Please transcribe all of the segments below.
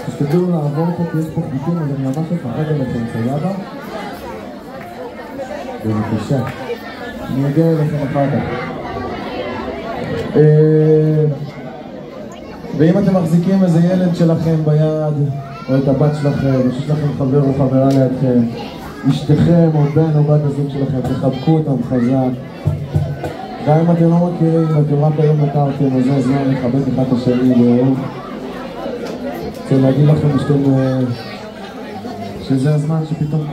תשתדלו לעבור פה כי יש פה חוקים, אז אני ממש מפחד עליכם, סבבה? בבקשה. אני אגיע אליכם אחר כך. ואם אתם מחזיקים איזה ילד שלכם ביד, או את הבת שלכם, או שיש לכם חבר או חברה לידכם, אשתכם או בן או בת הזוג שלכם, תחבקו אותם חזק. גם אם אתם לא מכירים, אתם רק היום הכרתם, אז זה הזמן לחבק אחד את השני ואהוב. רוצה להגיד לכם שזה הזמן שפתאום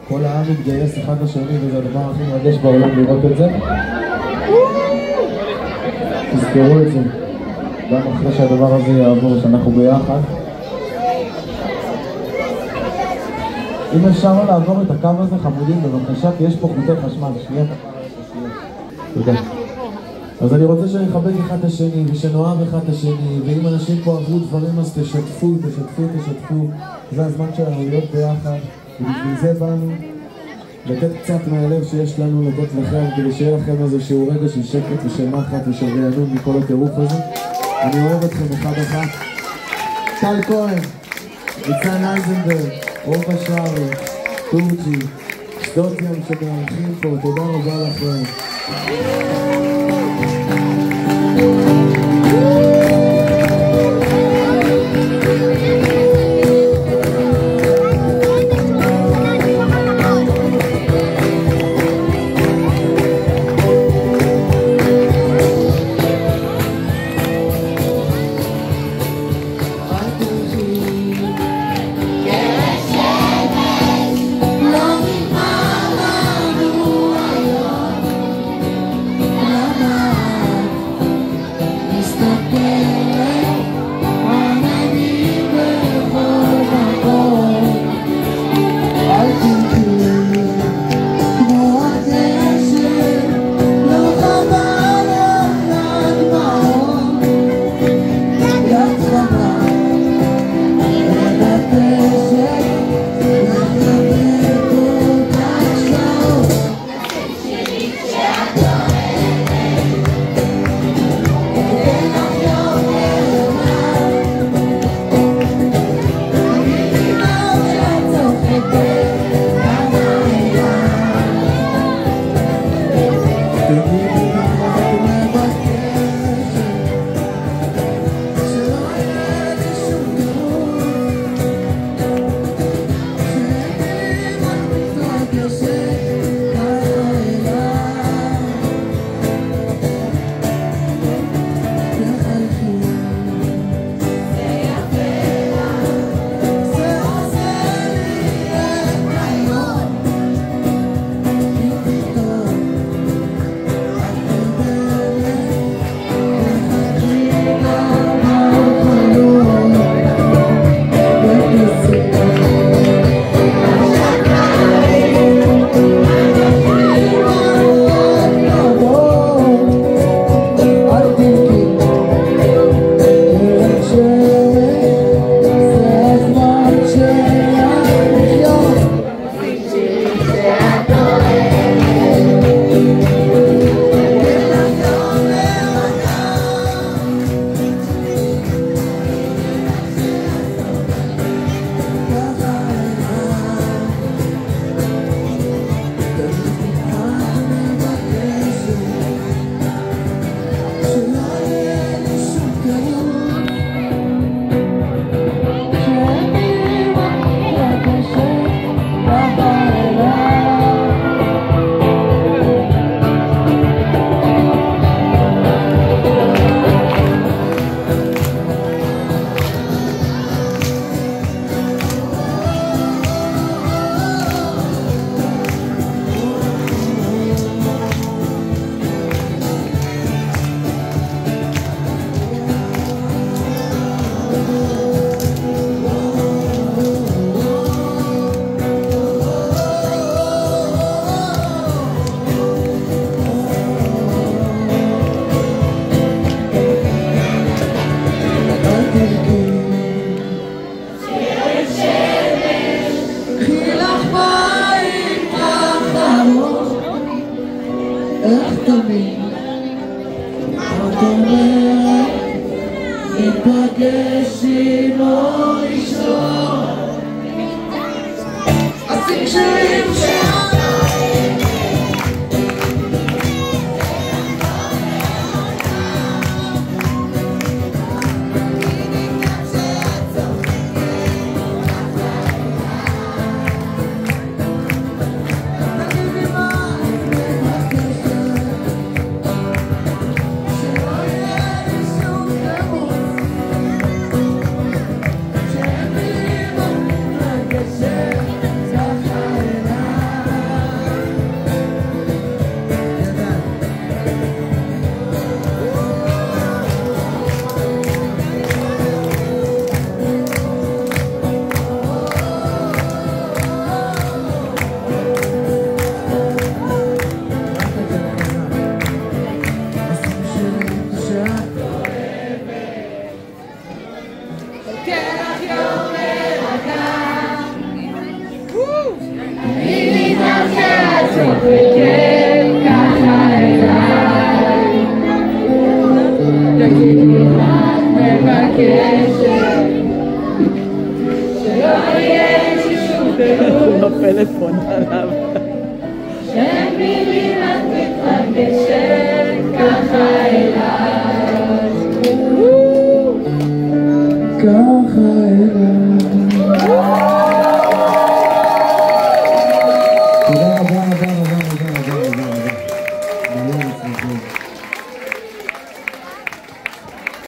כל העם מתגייס אחד לשני, וזה הדבר הכי מרגש בעולם לראות את זה. תזכרו את זה, גם אחרי שהדבר הזה יעבור, שאנחנו ביחד. אם אפשר לעבור את הקו הזה, חמודים, בבקשה, כי יש פה חוטי חשמל. שנייה. תודה. אז אני רוצה שנחבק אחד את השני, ושנאהב אחד את השני, ואם אנשים פה עברו דברים אז תשתפו. זה הזמן שלנו להיות ביחד, ובשביל זה באנו לתת קצת מהלב שיש לנו לתת לכם, כדי שיהיה לכם איזשהו רגע של שקט ושל נחת ושל רענון מכל הטירוף הזה. אני אוהב אתכם אחד. טל כהן, ניצן אייזנברג, רובה שערי, טורג'י, שדותיאם שמארחים פה, תודה רבה לכם. איך תמיד את אומרת, מבקש עמו לשלום. עושים שירים הפלאפון עליו